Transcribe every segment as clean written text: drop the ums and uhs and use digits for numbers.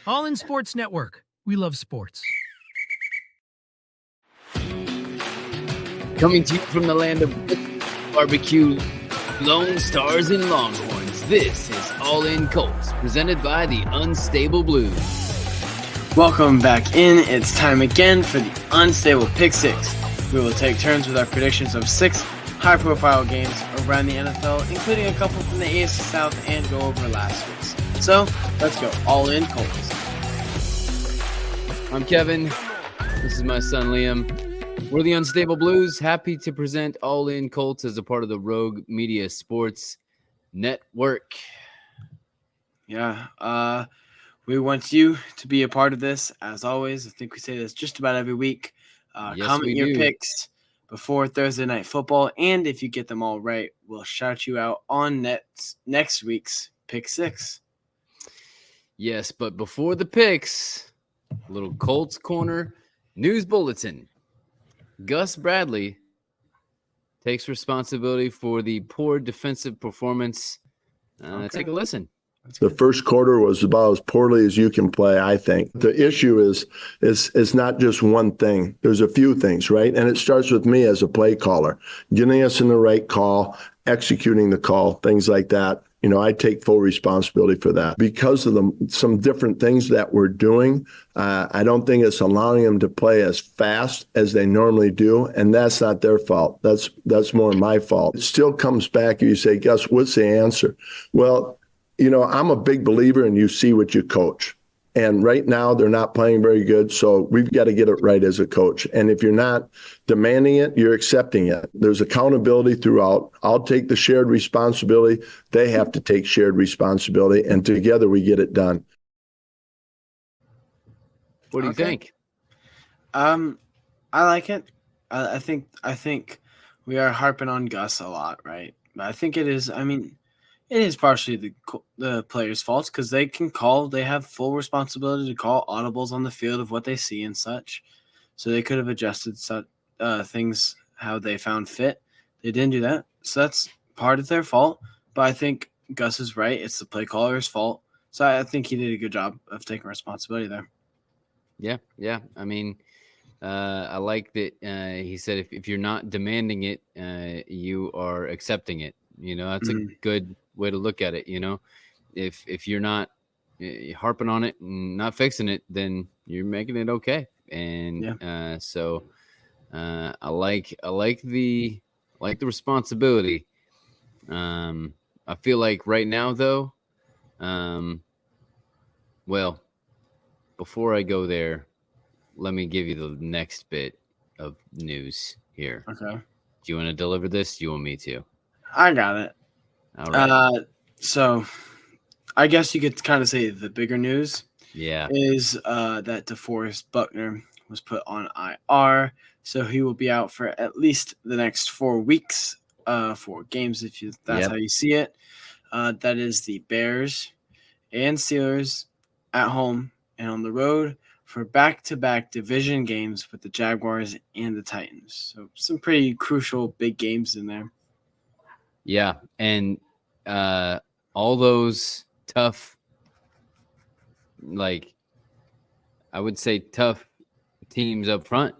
All in Sports Network. We love sports. Coming to you from the land of barbecue, Lone Stars and Longhorns, this is All In Colts, presented by the Unstable Blues. Welcome back in. It's time again for the Unstable Pick Six. We will take turns with our predictions of 6 high-profile games around the NFL, including a couple from the AFC South, and go over last week's. So, let's go. All In Colts. I'm Kevin. This is my son, Liam. We're the Unstable Blues. Happy to present All In Colts as a part of the Rogue Media Sports Network. Yeah, we want you to be a part of this, as always. I think we say this just about every week. Yes, comment we your do. picks before Thursday Night Football, and if you get them all right, we'll shout you out on next week's Pick Six. Yes, but before the picks, a little Colts Corner news bulletin. Gus Bradley takes responsibility for the poor defensive performance. Take a listen. The first quarter was about as poorly as you can play, I think. The issue is not just one thing. There's a few things, right? And it starts with me as a play caller, getting us in the right call, executing the call, things like that. You know, I take full responsibility for that. Because of some different things that we're doing, I don't think it's allowing them to play as fast as they normally do, and that's not their fault. That's more my fault. It still comes back, you say, Gus, what's the answer? Well, you know, I'm a big believer in you see what you coach. And right now they're not playing very good, so we've got to get it right as a coach. And if you're not demanding it, you're accepting it. There's accountability throughout. I'll take the shared responsibility. They have to take shared responsibility, and together we get it done. What do you think? I like it. I think we are harping on Gus a lot, right? But I think it is. I mean, it is partially the players' faults because they have full responsibility to call audibles on the field of what they see and such. So they could have adjusted things how they found fit. They didn't do that. So that's part of their fault. But I think Gus is right. It's the play caller's fault. So I think he did a good job of taking responsibility there. Yeah. I mean, I like that he said if you're not demanding it, you are accepting it. You know, that's a good way to look at it. You know, if you're not harping on it and not fixing it, then you're making it okay. And so I like the responsibility. I feel like right now though, well, before I go there, let me give you the next bit of news here. Okay. Do you want to deliver this? Do you want me to? I got it. All right. So I guess you could kind of say the bigger news is that DeForest Buckner was put on IR. So he will be out for at least the next 4 weeks, 4 games, if that's how you see it. That is the Bears and Steelers at home and on the road for back-to-back division games with the Jaguars and the Titans. So some pretty crucial big games in there. Yeah, and all those tough, like I would say tough teams up front,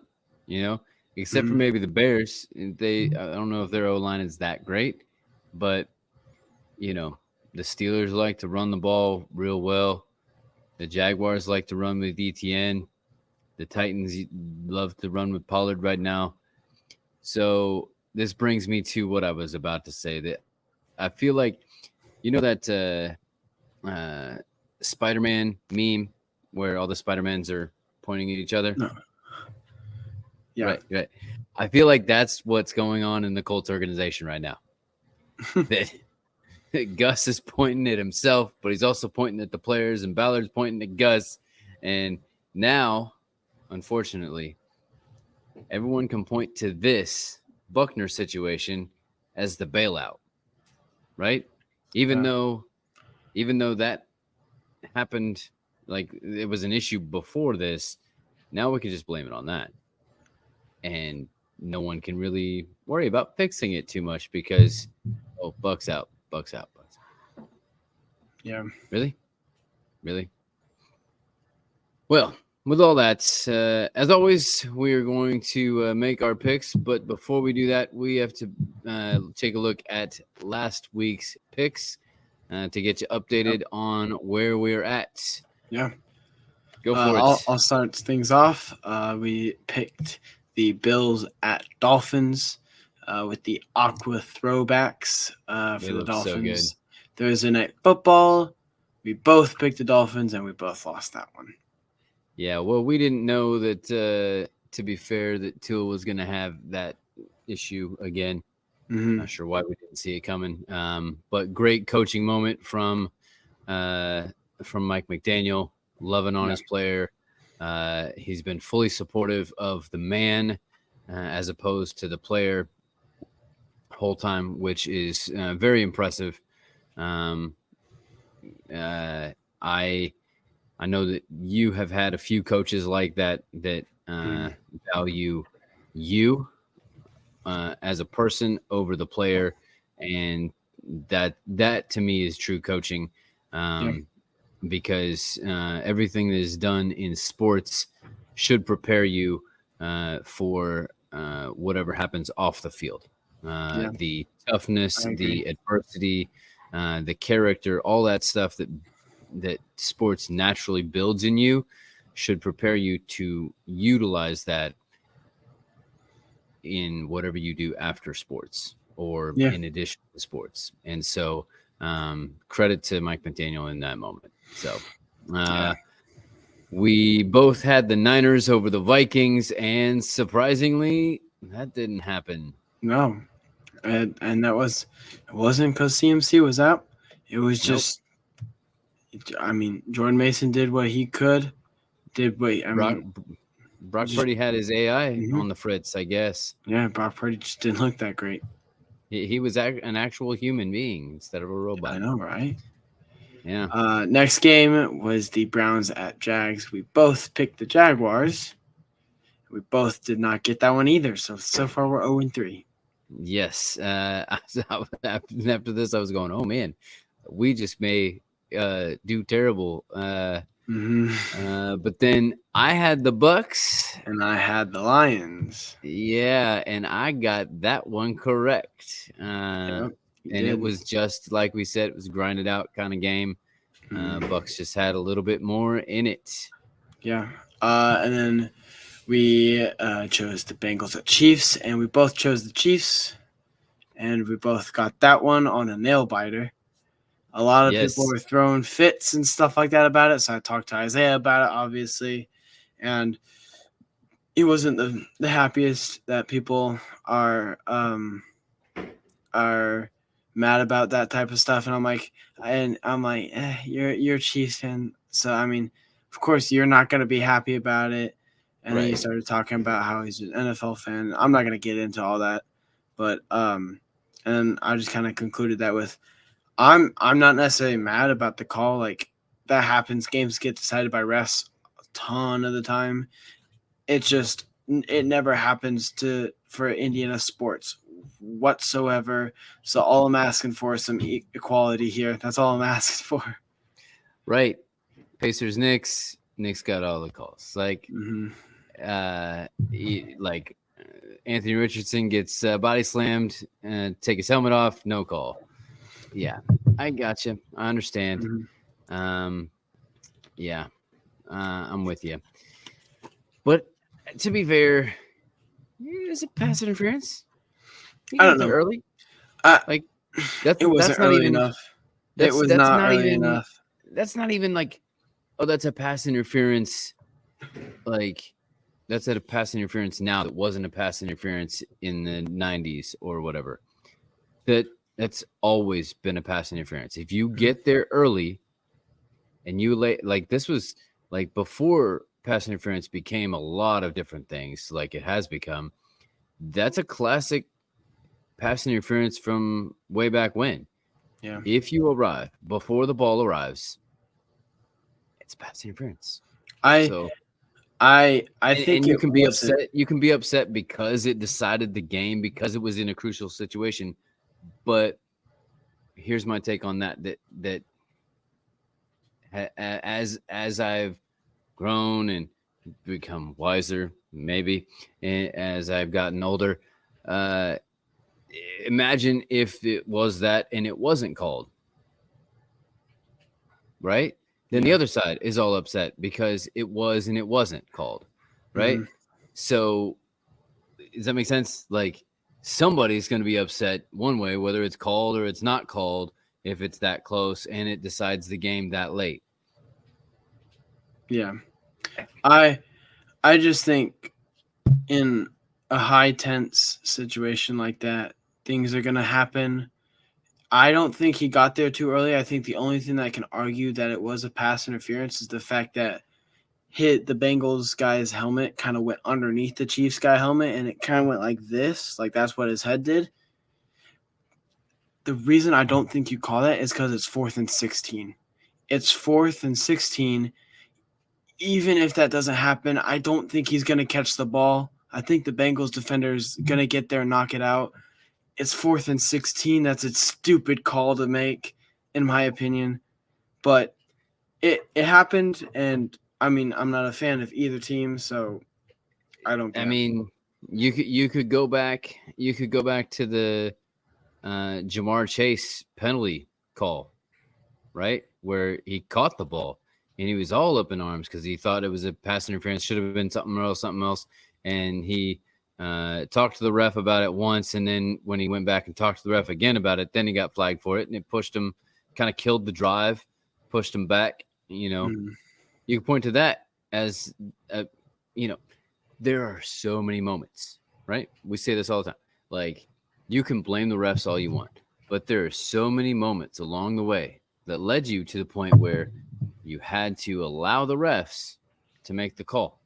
you know, except for maybe the Bears. I don't know if their O-line is that great, but, you know, the Steelers like to run the ball real well. The Jaguars like to run with ETN. The Titans love to run with Pollard right now. So this brings me to what I was about to say, that I feel like, you know, that Spider-Man meme where all the Spider-Mans are pointing at each other? No. Yeah. Right. I feel like that's what's going on in the Colts organization right now. that Gus is pointing at himself, but he's also pointing at the players, and Ballard's pointing at Gus. And now, unfortunately, everyone can point to this Buckner situation as the bailout, right? Even though that happened, like it was an issue before this, now we can just blame it on that. And no one can really worry about fixing it too much because, Buck's out. Yeah. Really? Well, with all that, as always, we are going to make our picks. But before we do that, we have to take a look at last week's picks to get you updated on where we're at. Yeah. Go for it. I'll start things off. We picked the Bills at Dolphins with the Aqua throwbacks for the Dolphins. So good. Thursday Night Football. We both picked the Dolphins, and we both lost that one. Yeah, well, we didn't know that, to be fair, that Tua was going to have that issue again. Mm-hmm. Not sure why we didn't see it coming. But great coaching moment from Mike McDaniel, loving on his player. He's been fully supportive of the man as opposed to the player whole time, which is very impressive. I know that you have had a few coaches like that value you as a person over the player, and that to me is true coaching, because everything that is done in sports should prepare you for whatever happens off the field. The toughness, the adversity, the character, all that stuff that sports naturally builds in you should prepare you to utilize that in whatever you do after sports or in addition to sports. And so credit to Mike McDaniel in that moment. So we both had the Niners over the Vikings, and surprisingly, that didn't happen. No. And it wasn't because CMC was out. It was just, I mean, Jordan Mason did what he could. Brock Purdy had his AI on the fritz, I guess. Yeah, Brock Purdy just didn't look that great. He was an actual human being instead of a robot. I know, right? Yeah. Next game was the Browns at Jags. We both picked the Jaguars. We both did not get that one either. So far we're 0-3. Yes. After this, I was going, oh, man, we just may do terrible. But then I had the Bucks. And I had the Lions. Yeah, and I got that one correct. It was just like we said, it was a grinded out kind of game. Bucks just had a little bit more in it. Yeah. And then we chose the Bengals at Chiefs, and we both chose the Chiefs, and we both got that one on a nail biter. A lot of people were throwing fits and stuff like that about it, so I talked to Isaiah about it, obviously, and he wasn't the happiest that people are mad about that type of stuff, and I'm like, you're a Chiefs fan, so I mean, of course you're not going to be happy about it. And then he started talking about how he's an NFL fan. I'm not going to get into all that, but and I just kind of concluded that with, I'm not necessarily mad about the call. Like, that happens. Games get decided by refs a ton of the time. It's just, it never happens for Indiana sports whatsoever. So all I'm asking for is some equality here. That's all I'm asking for. Right. Pacers, Knicks got all the calls. Like, Anthony Richardson gets body slammed and take his helmet off, no call. Yeah, I got you. I understand. I'm with you. But to be fair, is it pass interference? I don't know. Early, it wasn't early enough. It was not early enough. That's not even like, oh, that's a pass interference. Like, that's a pass interference now that wasn't a pass interference in the 90s or whatever. That's always been a pass interference. If you get there early and you like, this was like before pass interference became a lot of different things like it has become, that's a classic pass interference from way back when. Yeah. If you arrive before the ball arrives, it's pass interference. I think you can be upset. You can be upset because it decided the game, because it was in a crucial situation. But here's my take on that. That as I've grown and become wiser, maybe, as I've gotten older. Imagine if it was that and it wasn't called, right? Then the other side is all upset because it was and it wasn't called, right? So does that make sense? Like somebody's going to be upset one way, whether it's called or it's not called, if it's that close and it decides the game that late. Yeah. I just think in a high tense situation like that, things are going to happen. I don't think he got there too early. I think the only thing that can argue that it was a pass interference is the fact that the Bengals guy's helmet kind of went underneath the Chiefs guy helmet, and it kind of went like this. Like that's what his head did. The reason I don't think you call that is because it's 4th and 16. It's 4th and 16. Even if that doesn't happen, I don't think he's going to catch the ball. I think the Bengals defender is going to get there and knock it out. It's 4th and 16. That's a stupid call to make, in my opinion. But it happened, and I mean, I'm not a fan of either team, so I don't care. I mean, you could go back. You could go back to the Jamar Chase penalty call, right, where he caught the ball and he was all up in arms because he thought it was a pass interference. Should have been something else. And he talked to the ref about it once, and then when he went back and talked to the ref again about it, then he got flagged for it, and it pushed him, kind of killed the drive, pushed him back. You know, you can point to that as, there are so many moments, right? We say this all the time. Like, you can blame the refs all you want, but there are so many moments along the way that led you to the point where you had to allow the refs to make the call.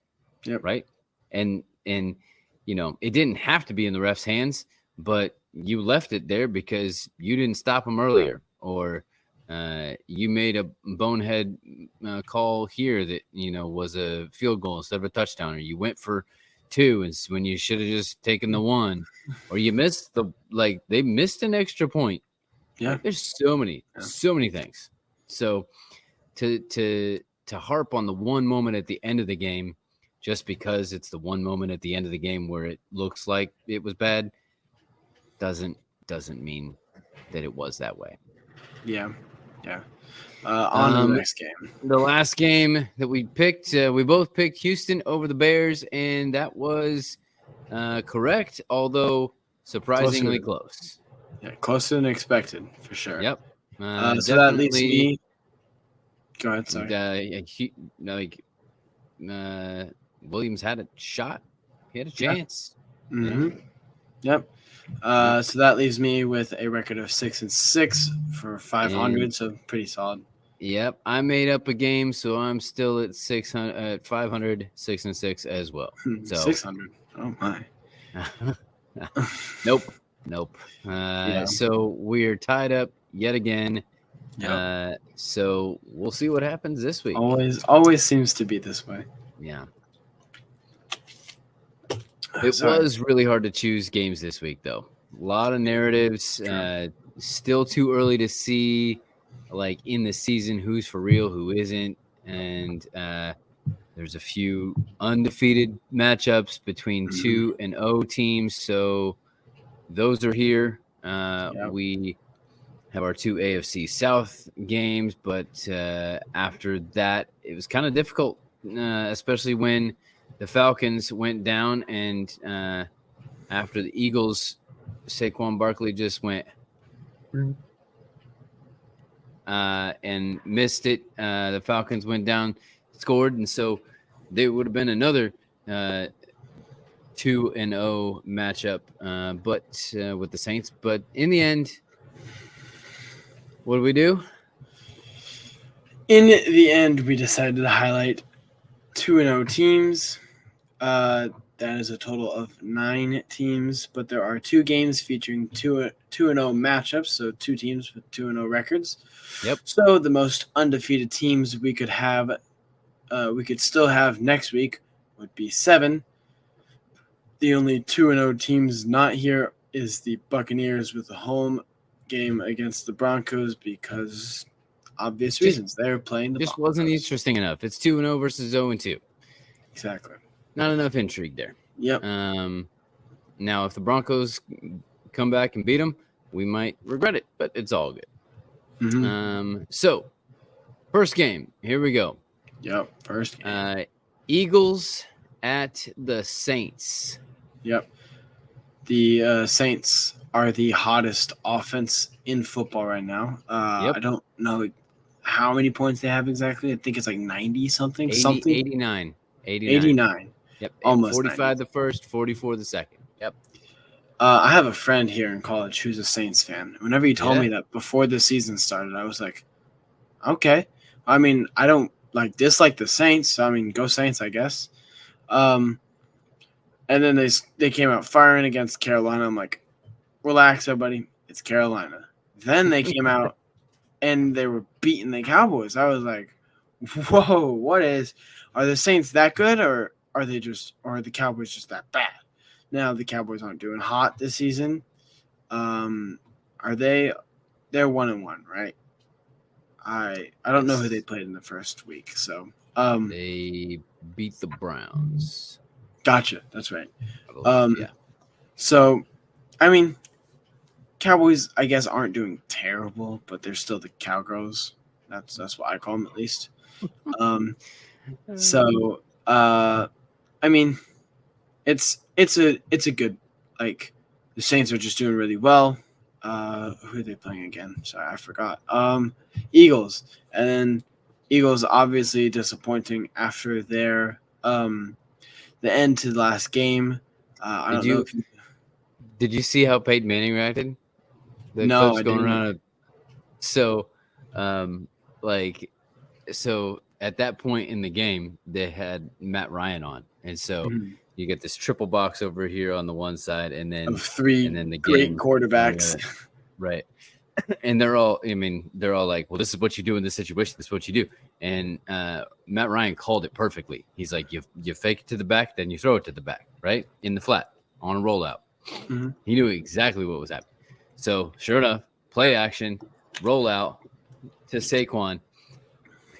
Yep. Right. And it didn't have to be in the ref's hands, but you left it there because you didn't stop him earlier, or you made a bonehead call here that, was a field goal instead of a touchdown, or you went for 2 and when you should have just taken the 1, or you missed they missed an extra point. Yeah. There's so many things. So to harp on the one moment at the end of the game, just because it's the one moment at the end of the game where it looks like it was bad, doesn't mean that it was that way. Yeah. On to the next game. The last game that we picked, we both picked Houston over the Bears, and that was correct, although surprisingly close. Yeah, closer than expected, for sure. Yep. So that leads me. Go ahead, sorry. Williams had a shot. He had a chance. Yeah. Mm-hmm. Yep. So that leaves me with a record of 6-6 for 500, so pretty solid. Yep. I made up a game, so I'm still at 500, 6-6 as well. So 600. Oh my. Nope. So we're tied up yet again. Yep. So we'll see what happens this week. Always seems to be this way. Yeah. It was really hard to choose games this week, though. A lot of narratives. Still too early to see, like, in the season, who's for real, who isn't. And there's a few undefeated matchups between 2-0 teams. So those are here. We have our 2 AFC South games. But after that, it was kind of difficult, especially when the Falcons went down, and after the Eagles, Saquon Barkley just went and missed it. The Falcons went down, scored, and so there would have been another 2-0 matchup, but with the Saints. But in the end, what did we do? In the end, we decided to highlight 2-0 teams. That is a total of 9 teams, but there are 2 games featuring 2-0 matchups, so 2 teams with 2-0 records. Yep. So the most undefeated teams we could still have next week would be 7. The only 2-0 teams not here is the Buccaneers with a home game against the Broncos, because obvious reasons. They're playing the just Broncos. wasn't interesting enough. It's 2-0 versus 0-2. Exactly. Not enough intrigue there. Yep. Now, if the Broncos come back and beat them, we might regret it, but it's all good. Mm-hmm. So, first game. Here we go. Yep. First game. Eagles at the Saints. Yep. The Saints are the hottest offense in football right now. Yep. I don't know how many points they have exactly. I think it's like 90 something. 89. 89. Yep. Almost 45 90. the first, 44 the second. Yep. I have a friend here in college who's a Saints fan. Whenever he told Yeah. me that before the season started, I was like, okay. I mean, I don't dislike the Saints. So, I mean, go Saints, I guess. And then they came out firing against Carolina. I'm like, relax, everybody. It's Carolina. Then they came out and they were beating the Cowboys. I was like, whoa, are the Saints that good or are the Cowboys just that bad? Now the Cowboys aren't doing hot this season. Are they? They're 1-1, right? I don't know who they played in the first week. So They beat the Browns. gotcha. That's right. I believe. Yeah. So, I mean, Cowboys, I guess, aren't doing terrible, but they're still the Cowgirls. That's what I call them, at least. So, I mean, it's a good, like, the Saints are just doing really well. Who are they playing again? Sorry, I forgot. Eagles, and then Eagles obviously disappointing after their the end to the last game. I don't know. Did you see how Peyton Manning reacted? The No, clips I going didn't. around. So, so at that point in the game, they had Matt Ryan on, and so you get this triple box over here on the one side, and then Of three and then the great game quarterbacks. right? And they're all like, well, this is what you do in this situation. This is what you do. And Matt Ryan called it perfectly. He's like, you fake it to the back, then you throw it to the back, right? In the flat on a rollout. Mhm. He knew exactly what was happening. So sure enough, play action, rollout to Saquon.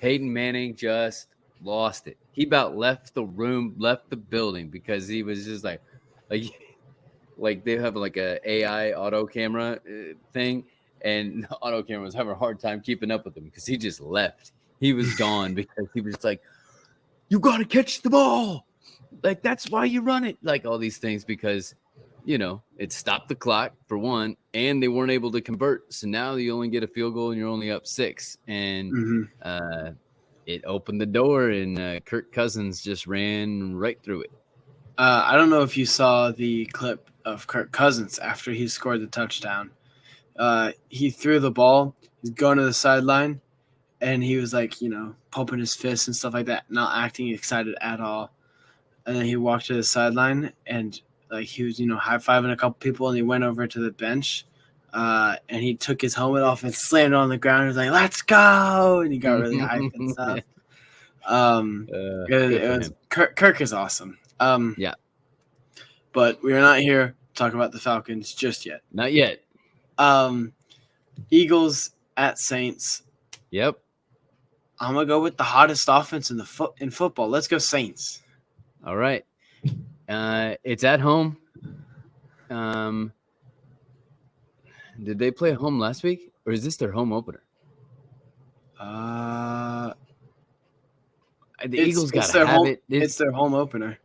Peyton Manning just lost it. He about left the room, left the building because he was just like they have like a AI auto camera thing. And the auto camera was having a hard time keeping up with him because he just left. He was gone because he was like, you got to catch the ball. Like, that's why you run it. Like, all these things because, it stopped the clock for one, and they weren't able to convert. So now you only get a field goal and you're only up 6. And it opened the door, and Kirk Cousins just ran right through it. I don't know if you saw the clip of Kirk Cousins after he scored the touchdown. He threw the ball. He's going to the sideline, and he was like, pumping his fists and stuff like that, not acting excited at all. And then he walked to the sideline, and like he was, high-fiving a couple people, and he went over to the bench, and he took his helmet off and slammed it on the ground. He was like, "Let's go!" And he got really hyped and stuff. It was Kirk is awesome. Yeah, but we are not here to talk about the Falcons just yet. not yet. Eagles at Saints. Yep. I'm gonna go with the hottest offense in football. Let's go Saints. All right. It's at home. Did they play at home last week, or is this their home opener? The Eagles got to have it. It's their home opener.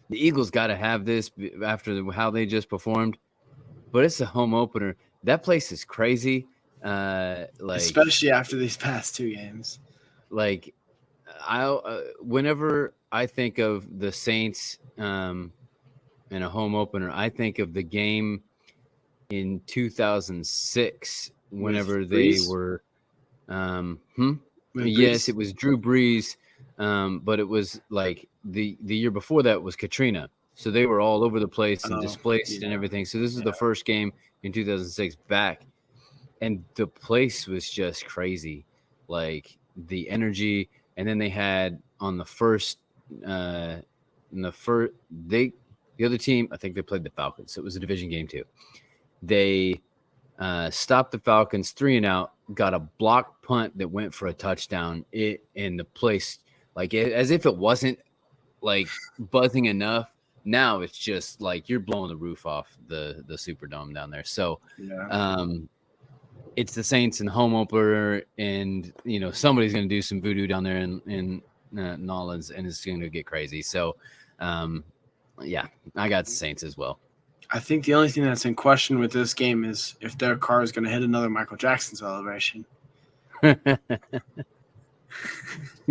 The Eagles got to have this after how they just performed, but it's a home opener. That place is crazy. Especially after these past 2 games. Like, whenever I think of the Saints in a home opener, I think of the game in 2006 whenever they were yes, it was Drew Brees, but it was like the year before that was Katrina, so they were all over the place and displaced and everything. So this is the first game in 2006 back, and the place was just crazy, like the energy. And then they had on the the other team, I think they played the Falcons. So it was a division game too. They stopped the Falcons 3-and-out got a block punt that went for a touchdown. In the place, like as if it wasn't like buzzing enough. Now it's just like you're blowing the roof off the Superdome down there. So, it's the Saints and home opener, and somebody's going to do some voodoo down there in Nolans, and it's going to get crazy. So, yeah, I got the Saints as well. I think the only thing that's in question with this game is if their car is going to hit another Michael Jackson celebration.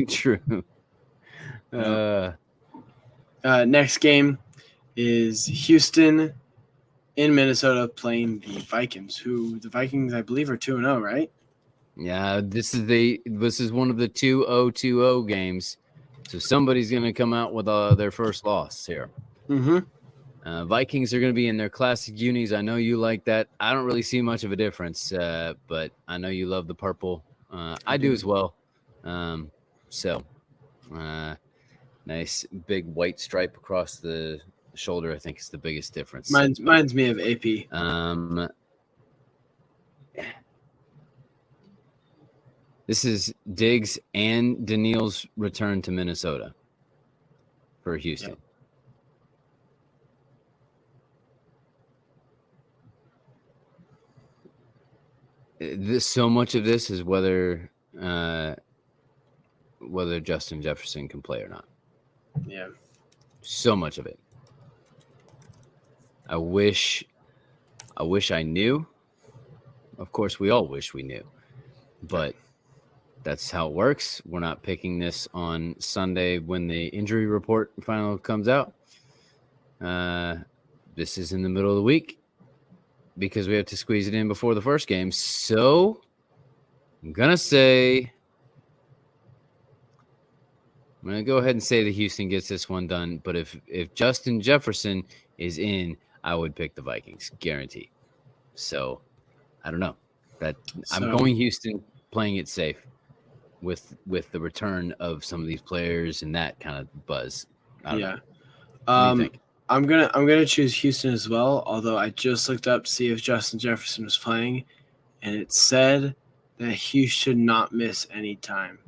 True. Next game is Houston in Minnesota playing the Vikings, who the Vikings, I believe, are 2-0, right? Yeah, this is one of the 2-0-2-0 games. So somebody's going to come out with their first loss here. Mm-hmm. Vikings are going to be in their classic unis. I know you like that. I don't really see much of a difference, but I know you love the purple. I do as well. Nice big white stripe across the shoulder, I think, is the biggest difference. Mine's me of AP. This is Diggs and Daniil's return to Minnesota for Houston. Yep. So much of this is whether Justin Jefferson can play or not. Yeah. So much of it. I wish I knew. Of course, we all wish we knew. But that's how it works. We're not picking this on Sunday when the injury report finally comes out. This is in the middle of the week because we have to squeeze it in before the first game. So I'm going to go ahead and say that Houston gets this one done. But if Justin Jefferson is in, I would pick the Vikings, guaranteed. So I don't know. I'm going Houston, playing it safe with the return of some of these players and that kind of buzz. I don't know. What do you think? I'm gonna choose Houston as well. Although I just looked up to see if Justin Jefferson was playing, and it said that he should not miss any time,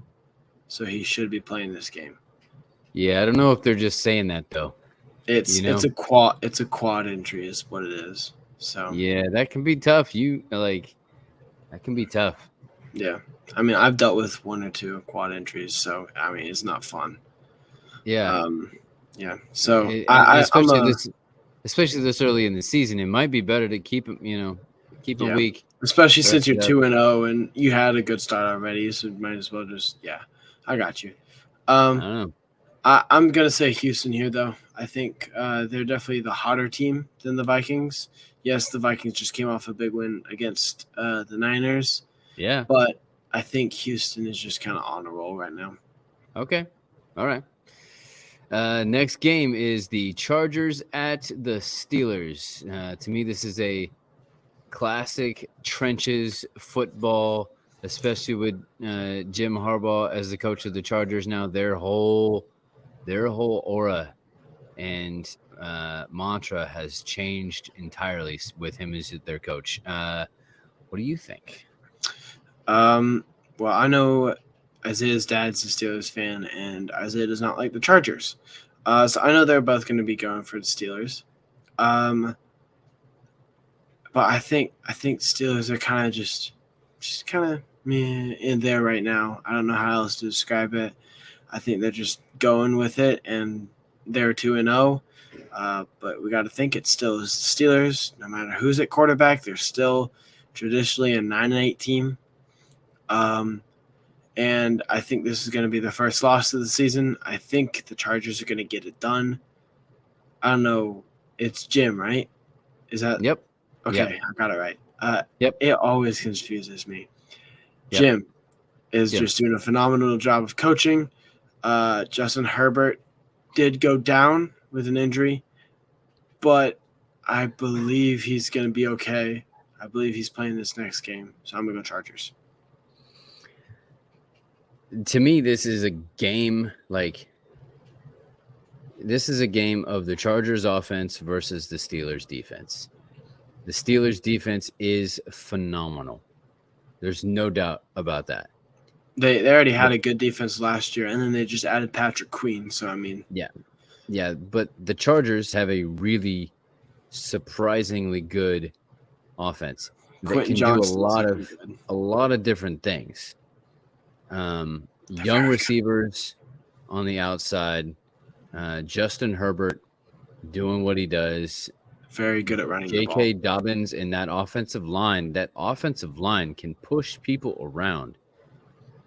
so he should be playing this game. Yeah, I don't know if they're just saying that though. It's a quad injury is what it is. So yeah, that can be tough. That can be tough. Yeah, I mean, I've dealt with one or two quad injuries, so I mean, it's not fun. Yeah. Yeah. So especially this early in the season, it might be better to keep him weak. Especially since you're 2-0 and you had a good start already, so might as well I got you. I don't know. I'm gonna say Houston here, though. I think they're definitely the hotter team than the Vikings. Yes, the Vikings just came off a big win against the Niners. Yeah. But I think Houston is just kind of on a roll right now. Okay. All right. Next game is the Chargers at the Steelers. To me, this is a classic trenches football, especially with Jim Harbaugh as the coach of the Chargers now. Their whole aura and mantra has changed entirely with him as their coach. What do you think? Well, I know Isaiah's dad's a Steelers fan, and Isaiah does not like the Chargers. So I know they're both going to be going for the Steelers. But I think Steelers are kind of just kind of in there right now. I don't know how else to describe it. I think they're just going with it, and they're 2-0. But we got to think it still is the Steelers. No matter who's at quarterback, they're still traditionally a 9-8 team. And I think this is going to be the first loss of the season. I think the Chargers are going to get it done. I don't know. It's Jim, right? Is that? Yep. Okay, yep. I got it right. Yep. It always confuses me. Yep. Jim is just doing a phenomenal job of coaching. Justin Herbert did go down with an injury, but I believe he's going to be okay. I believe he's playing this next game, so I'm going to go Chargers. To me, this is a game of the Chargers offense versus the Steelers defense. The Steelers defense is phenomenal. There's no doubt about that. They already had a good defense last year, and then they just added Patrick Queen. So, I mean. Yeah, but the Chargers have a really surprisingly good offense that Quentin can Johnston's do looking good. a lot of different things. Young receivers on the outside, Justin Herbert doing what he does. Very good at running the ball. J.K. Dobbins in that offensive line can push people around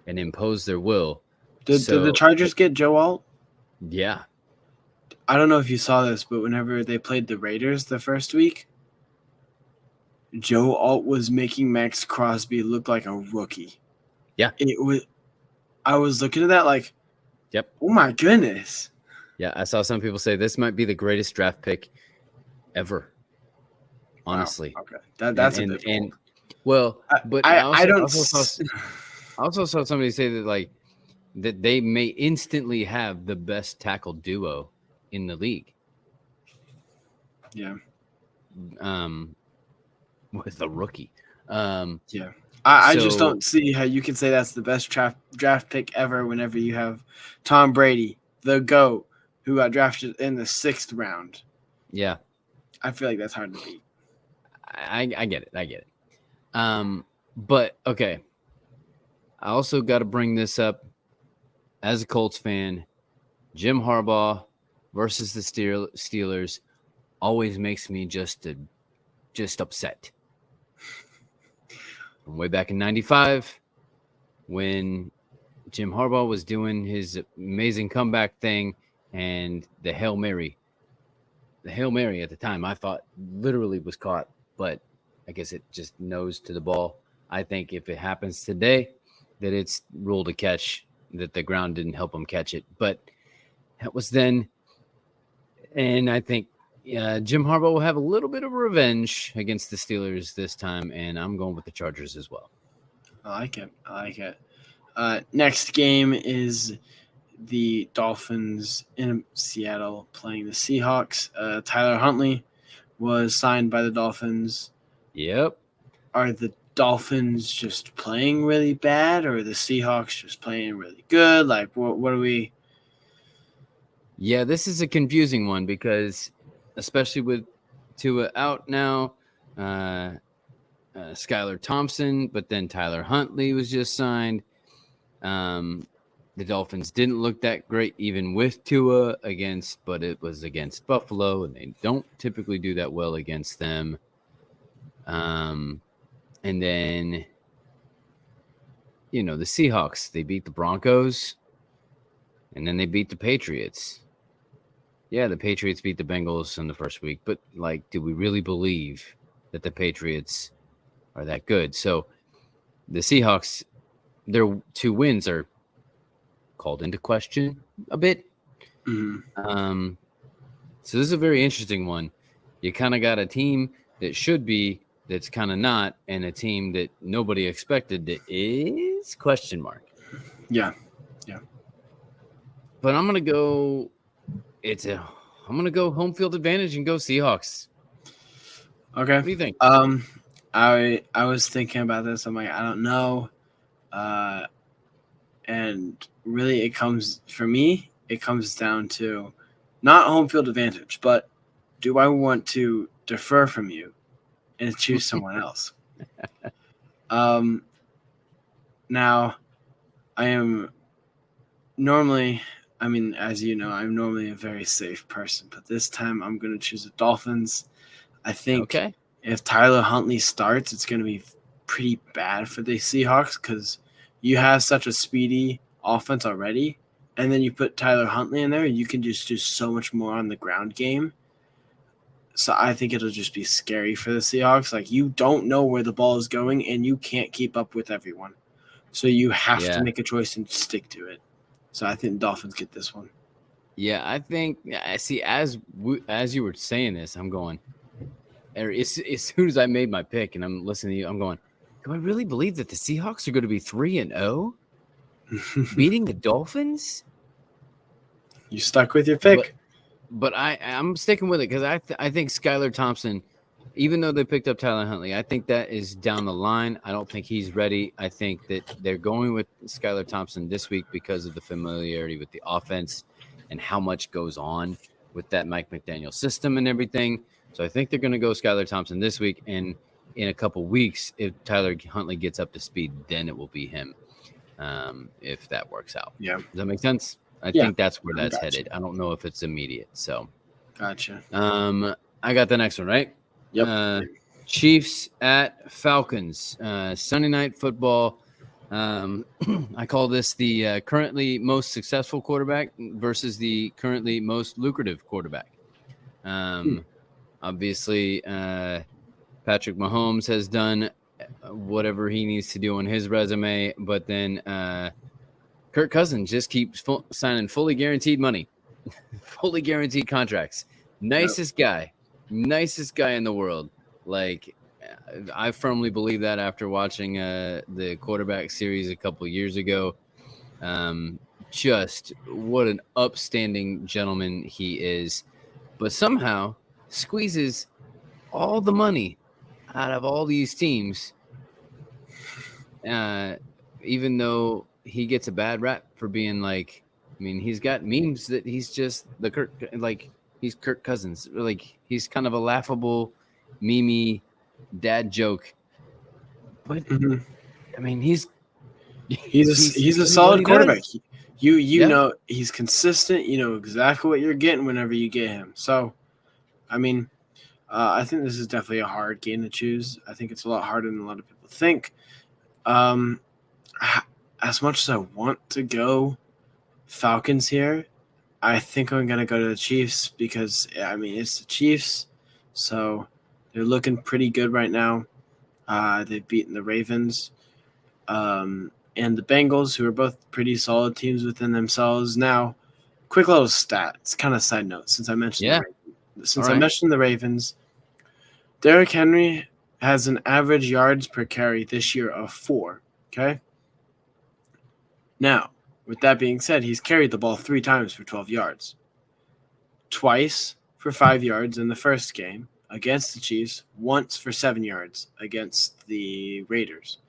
and impose their will. Did the Chargers get Joe Alt? Yeah. I don't know if you saw this, but whenever they played the Raiders the first week, Joe Alt was making Max Crosby look like a rookie. Yeah. I was looking at that like, yep. Oh my goodness. Yeah, I saw some people say this might be the greatest draft pick ever. Honestly. Wow. Okay. That's a bit bold. Well, but I also saw somebody say that they may instantly have the best tackle duo in the league. Yeah. With a rookie. Yeah. I just don't see how you can say that's the best draft pick ever whenever you have Tom Brady, the GOAT, who got drafted in the 6th round. Yeah. I feel like that's hard to beat. I get it. But okay. I also got to bring this up as a Colts fan. Jim Harbaugh versus the Steelers always makes me just upset. From way back in 95, when Jim Harbaugh was doing his amazing comeback thing and the Hail Mary at the time, I thought literally was caught, but I guess it just nosed to the ball. I think if it happens today, that it's ruled a catch, that the ground didn't help him catch it. But that was then. And I think Jim Harbaugh will have a little bit of revenge against the Steelers this time, and I'm going with the Chargers as well. I like it. Next game is the Dolphins in Seattle playing the Seahawks. Tyler Huntley was signed by the Dolphins. Yep. Are the Dolphins just playing really bad, or are the Seahawks just playing really good? Like, what are we? Yeah, this is a confusing one because, especially with Tua out now, Skylar Thompson, but then Tyler Huntley was just signed. The Dolphins didn't look that great even with Tua but it was against Buffalo, and they don't typically do that well against them. And then, the Seahawks, they beat the Broncos, and then they beat the Patriots. Yeah, the Patriots beat the Bengals in the first week, but, do we really believe that the Patriots are that good? So the Seahawks, their 2 wins are called into question a bit. Mm-hmm. So this is a very interesting one. You kind of got a team that should be, that's kind of not, and a team that nobody expected that is question mark. Yeah. But I'm gonna go home field advantage and go Seahawks. Okay. What do you think? I was thinking about this. I'm like, I don't know. And really it comes down to not home field advantage, but do I want to defer from you and choose someone else? Now I am normally, as you know, I'm normally a very safe person, but this time I'm going to choose the Dolphins. I think if Tyler Huntley starts, it's going to be pretty bad for the Seahawks because you have such a speedy offense already, and then you put Tyler Huntley in there, and you can just do so much more on the ground game. So I think it'll just be scary for the Seahawks. Like, you don't know where the ball is going, and you can't keep up with everyone. So you have to make a choice and stick to it. So I think the Dolphins get this one. Yeah, I think I see. As you were saying this, I'm going. As soon as I made my pick and I'm listening to you, I'm going, do I really believe that the Seahawks are going to be 3-0, beating the Dolphins? You stuck with your pick, but I'm sticking with it because I think Skylar Thompson even though they picked up Tyler Huntley, I think that is down the line. I don't think he's ready. I think that they're going with Skylar Thompson this week because of the familiarity with the offense and how much goes on with that Mike McDaniel system and everything. So I think they're going to go Skylar Thompson this week. And in a couple weeks, if Tyler Huntley gets up to speed, then it will be him. If that works out. Yeah. Does that make sense? I think that's where that's headed. I don't know if it's immediate. So Gotcha. I got the next one, right? Yep. Chiefs at Falcons. Sunday night football. I call this the currently most successful quarterback versus the currently most lucrative quarterback. Obviously, Patrick Mahomes has done whatever he needs to do on his resume, but then Kirk Cousins just keeps signing fully guaranteed money, fully guaranteed contracts. Nicest guy in the world. Like, I firmly believe that after watching the quarterback series a couple years ago. Just what an upstanding gentleman he is, but somehow squeezes all the money out of all these teams, even though he gets a bad rap for being like, I mean, he's got memes that he's just he's Kirk Cousins. Like, he's kind of a laughable, meme dad joke. But I mean, he's a solid quarterback. You know, he's consistent. You know exactly what you're getting whenever you get him. So, I mean, I think this is definitely a hard game to choose. I think it's a lot harder than a lot of people think. As much as I want to go Falcons here, I think I'm going to go to the Chiefs because, I mean, it's the Chiefs. So they're looking pretty good right now. They've beaten the Ravens and the Bengals, who are both pretty solid teams within themselves. Now, quick little stat. It's kind of side note since I mentioned I mentioned the Ravens. Derrick Henry has an average yards per carry this year of 4. Okay. Now, with that being said, he's carried the ball 3 times for 12 yards. Twice for 5 yards in the first game against the Chiefs, once for 7 yards against the Raiders.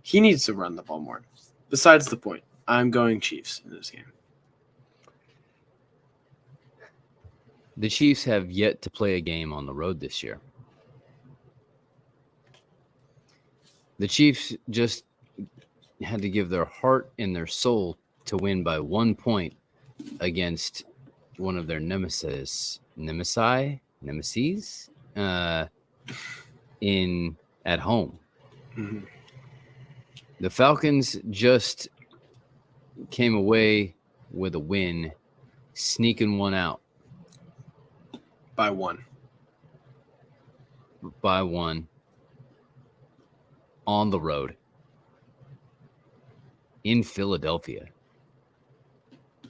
He needs to run the ball more. Besides the point, I'm going Chiefs in this game. The Chiefs have yet to play a game on the road this year. The Chiefs just had to give their heart and their soul to win by 1 point against one of their nemesis at home. Mm-hmm. The Falcons just came away with a win, sneaking one out. By one. On the road. In Philadelphia.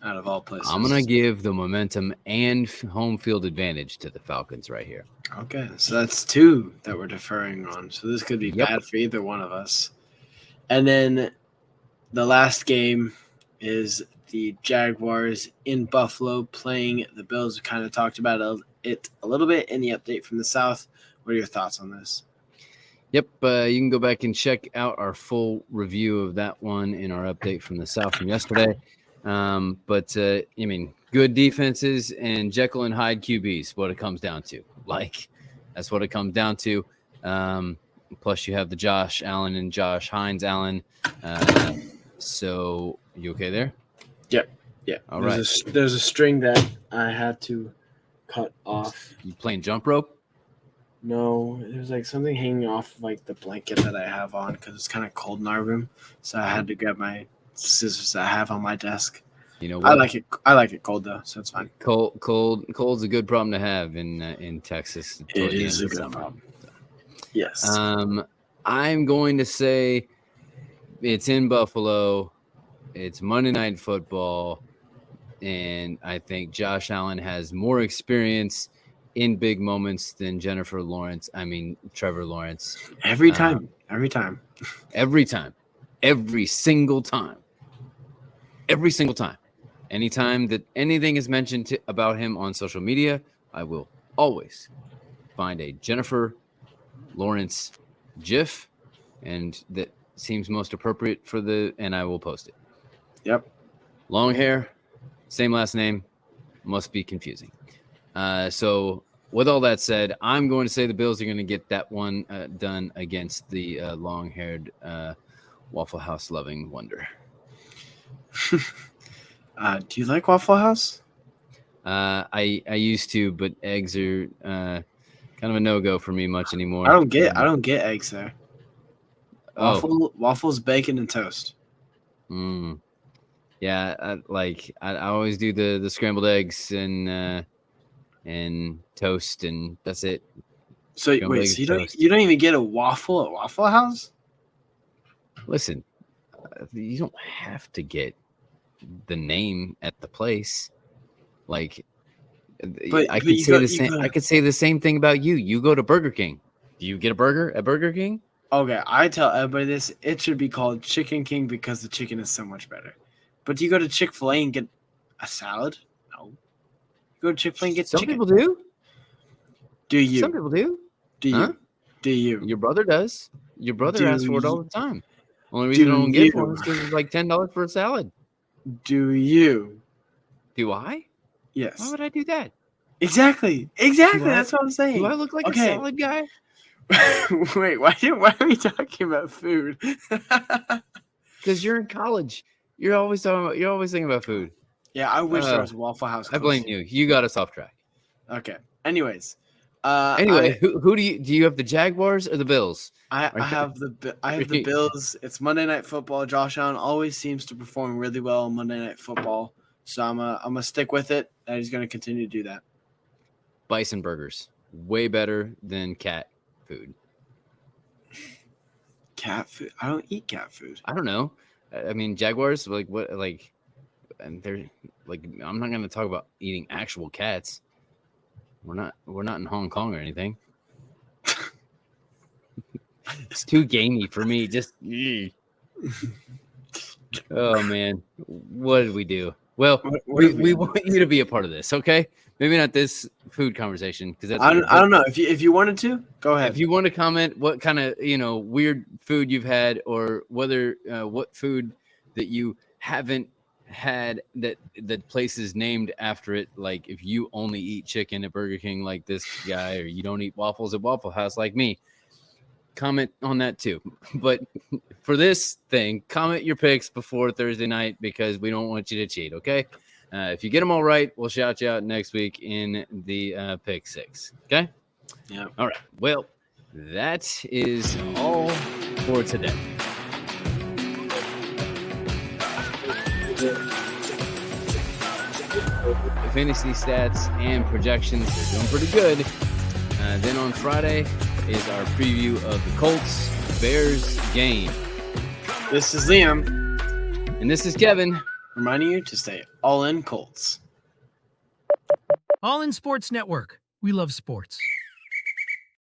Out of all places. I'm going to give the momentum and home field advantage to the Falcons right here. Okay, so that's 2 that we're deferring on. So this could be bad for either one of us. And then the last game is the Jaguars in Buffalo playing the Bills. We kind of talked about it a little bit in the update from the South. What are your thoughts on this? Yep, you can go back and check out our full review of that one in our update from the South from yesterday. But I mean, good defenses and Jekyll and Hyde QBs, what it comes down to. Like, that's what it comes down to. Plus, you have the Josh Allen and Josh Hines Allen. So, you okay there? Yep. Yeah. All right. There's a string that I had to cut off. You playing jump rope? No, there's like something hanging off like the blanket that I have on because it's kind of cold in our room. So I had to grab my scissors that I have on my desk. You know what? I like it cold though, so it's fine. Cold's a good problem to have in Texas. It is a good problem. Yes. I'm going to say it's in Buffalo. It's Monday Night Football, and I think Josh Allen has more experience in big moments than Trevor Lawrence. Every time. Every single time. Anytime that anything is mentioned about him on social media, I will always find a Jennifer Lawrence GIF, and that seems most appropriate for and I will post it. Yep. Long hair, same last name, must be confusing. So with all that said, I'm going to say the Bills are going to get that one done against the long-haired Waffle House loving wonder. Do you like Waffle House? I used to, but eggs are kind of a no-go for me much anymore. I don't get eggs there. Waffles, bacon, and toast. Yeah, I always do the scrambled eggs and toast, and that's it. So Scrambled wait, eggs, so you don't even get a waffle at Waffle House? Listen, you don't have to get the name at the place. Like, I could say the same thing about you. You go to Burger King. Do you get a burger at Burger King? Okay, I tell everybody this. It should be called Chicken King because the chicken is so much better. But do you go to Chick-fil-A and get a salad? No. You go to Chick-fil-A and get Some chicken. people do. Do you? Some people do. Do you? Huh? Do you? Your brother does. Your brother asks for it all the time. Only Do reason I don't get you? one is because it's like $10 for a salad. Do you? Do I? Yes. Why would I do that? Exactly. That's what I'm saying. Do I look like a salad guy? Wait, why are we talking about food? Because you're in college. You're always thinking about food. Yeah, I wish there was a Waffle House. I blame you. You got us off track. Okay. Anyways. Who do you have the Jaguars or the Bills? I have the Bills. It's Monday Night Football. Josh Allen always seems to perform really well on Monday Night Football, so I'm gonna stick with it, and he's gonna continue to do that. Bison burgers, way better than cat food. Cat food? I don't eat cat food. I don't know. I mean, Jaguars, and they're like. I'm not gonna talk about eating actual cats. We're not in Hong Kong or anything. It's too gamey for me. Just oh man, what did we do? Well, we want you to be a part of this, okay? Maybe not this food conversation because that's I don't know if you wanted to go ahead. If you want to comment what kind of weird food you've had, or whether what food that you haven't had that the place is named after it, like if you only eat chicken at Burger King like this guy, or you don't eat waffles at Waffle House like me, comment on that too. But for this thing, comment your picks before Thursday night because we don't want you to cheat, okay? If you get them all right, we'll shout you out next week in the pick six, okay? Yeah. All right. Well, that is all for today. The fantasy stats and projections are doing pretty good. Then on Friday is our preview of the Colts-Bears game. This is Liam. And this is Kevin. Reminding you to stay all in Colts. All in Sports Network. We love sports.